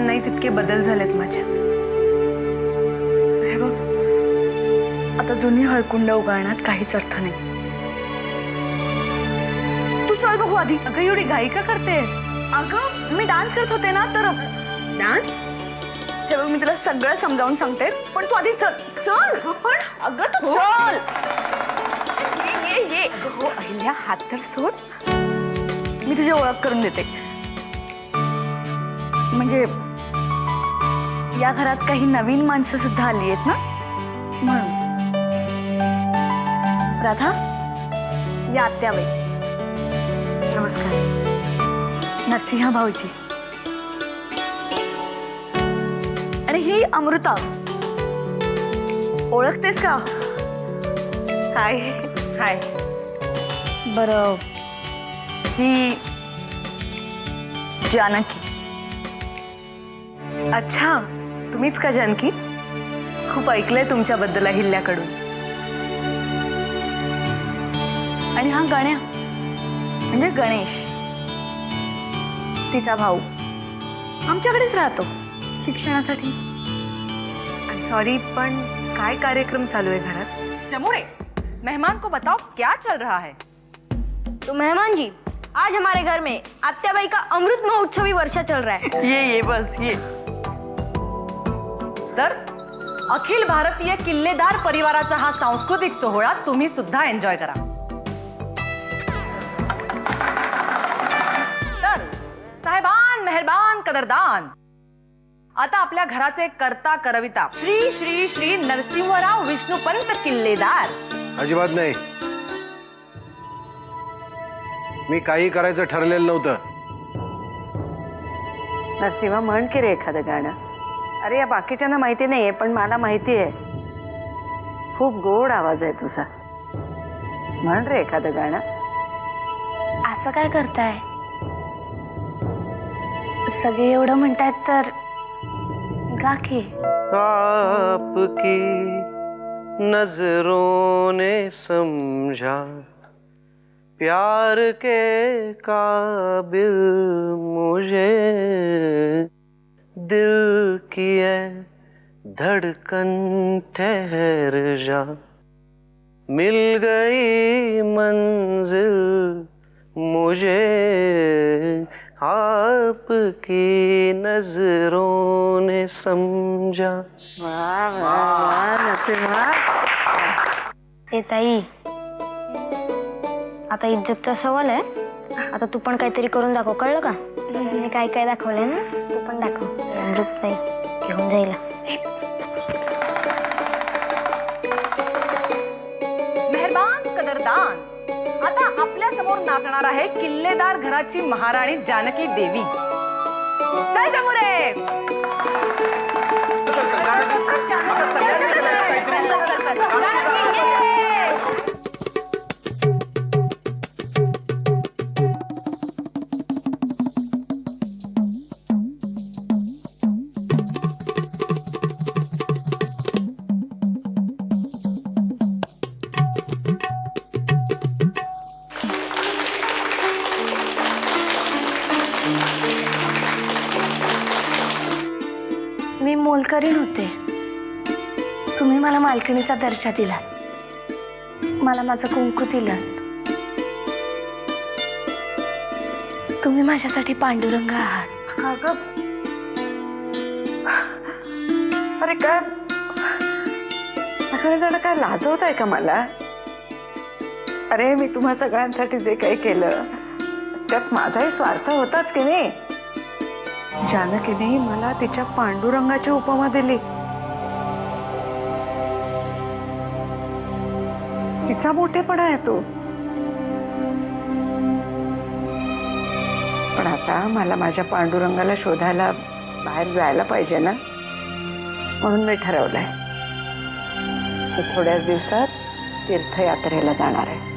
नाही तितके बदल झालेत माझ्यात. हे बघ, आता जुनी हळकुंड उगाळण्यात काहीच अर्थ नाही. तू चल बघू आधी. अगं एवढी घाई का करतेस? अगं मी डान्स करत होते ना, तर डान्स. हे बघ, मी तुला सगळं समजावून सांगते, पण तू आधी चल. चल पण अगं तू चल. ये ये. हो अहिल्या, हात तर सोड. मी तुझी ओळख करून देते. म्हणजे या घरात काही नवीन माणसं सुद्धा आली आहेत ना, म्हणून. राधा, या आत्याबाई. नमस्कार. नरसिंह भाऊजी. आणि ही अमृता. ओळखतेस का? हाय. हाय. बरं, ही जानकी. अच्छा, तुम्हीच का जानकी? खूप ऐकलंय तुमच्याबद्दल अहिल्याकडून. आणि हा गण्या म्हणजे गणेश, तिचा भाऊ. आमच्याकडेच राहतो शिक्षणासाठी. सॉरी, पण काय कार्यक्रम चालू आहे घरात? जमुरे, मेहमान को बताओ क्या चल रहा है? तो मेहमान जी, आज हमारे घर में आत्याबाई का अमृत महोत्सवी वर्षा चल रहा है. ये बस ये. तर अखिल भारतीय किल्लेदार परिवाराचा हा सांस्कृतिक सोहळा तुम्ही सुद्धा एन्जॉय करा. तर साहेबान, मेहरबान, कदरदान, आता आपल्या घराचे करता करविता श्री श्री श्री नरसिंहराव विष्णुपंत किल्लेदार. अजिबात नाही. मी काही करायचं ठरलेलं नव्हतं. नरसिंह, म्हण की रे एखादं गाणं. अरे या बाकीच्यांना माहिती नाहीये, पण मला माहिती आहे. खूप गोड आवाज आहे तुझा. म्हण रे एखादं गाणं. असं काय करताय? सगळे एवढं म्हणतायत तर गा की. आपकी नजरों ने समझा प्यार के काबिल मुझे, दिल की है धड़कन ठहर जा, मिल गई मंजिल मुझे, आपकी नजरों ने समझा. वाह वाह वाह नरसिंह. ए ताई, आता इज्जतचा सवाल आहे. आता तू पण काहीतरी करून दाखव, कळलं का? मी काय काय दाखवलंय ना, तू पण दाखव. अमृत नाही घेऊन जाईल. मेहरबान, कदरदान, आता आपल्या समोर नाचणार आहे किल्लेदार घराची महाराणी जानकी देवी. जय जमुरे. मी मोलकरीण होते. तुम्ही मला मालकिणीचा दर्जा दिलात. मला माझं कुंकू दिलं. तुम्ही माझ्यासाठी पांडुरंग आहात. अगं, अरे काय सगळे जण काय लाजवताय का मला? अरे मी तुम्हा सगळ्यांसाठी जे काही केलं त्यात माझाही स्वार्थ होताच की नाही. जानकीने मला तिच्या पांडुरंगाची उपमा दिली. तिचा मोठेपणा आहे तो. पण आता मला माझ्या पांडुरंगाला शोधायला बाहेर जायला पाहिजे ना, म्हणून मी ठरवलंय की थोड्याच दिवसात तीर्थयात्रेला जाणार आहे.